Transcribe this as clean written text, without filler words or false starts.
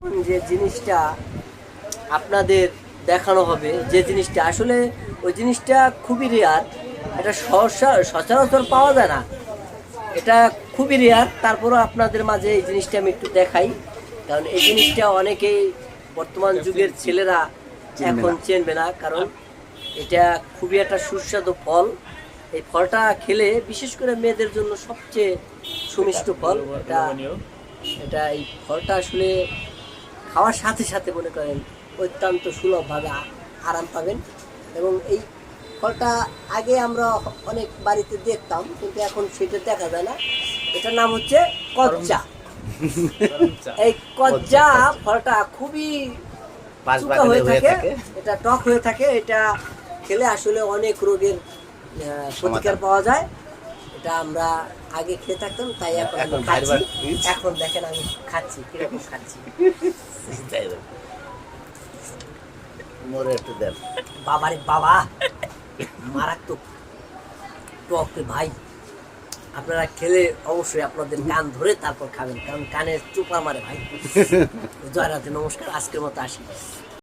এখন যে জিনিসটা আপনাদের দেখানো হবে, যে জিনিসটা আসলে ওই জিনিসটা খুবই রেয়ার, এটা সচরাচর পাওয়া যায় না, এটা খুবই রেয়ার। তারপরও আপনাদের মাঝে এই জিনিসটা আমি একটু দেখাই, কারণ এই জিনিসটা অনেকেই বর্তমান যুগের ছেলেরা এখন চেনবে না, কারণ এটা খুবই একটা সুস্বাদু ফল। এই ফলটা খেলে বিশেষ করে মেয়েদের জন্য সবচেয়ে সুমিষ্ট ফল এটা। এটা এই ফলটা আসলে খাওয়ার সাথে সাথে মনে করেন অত্যন্ত সুলভভাবে আরাম পাবেন। এবং এই ফলটা আগে আমরা অনেক বাড়িতে দেখতাম, কিন্তু এখন সেটা দেখা যায় না। এটার নাম হচ্ছে কচ্চা। এই কচ্চা ফলটা খুবই চুকা হয়ে থাকে, এটা টক হয়ে থাকে। এটা খেলে আসলে অনেক রোগের প্রতিকার পাওয়া যায়। এটা আমরা আগে খেয়ে থাকতাম, তাই এখন আমি খাচ্ছি। এখন দেখেন আমি খাচ্ছি কিরকম খাচ্ছি। বাবারে বাবা, মারাত্মক টক ভাই। আপনারা খেলে অবশ্যই আপনাদের কান ধরে তারপর খাবেন, কারণ কানে চোপা মারে ভাই। জয় রাধে, নমস্কার, আজকের মতো আসি।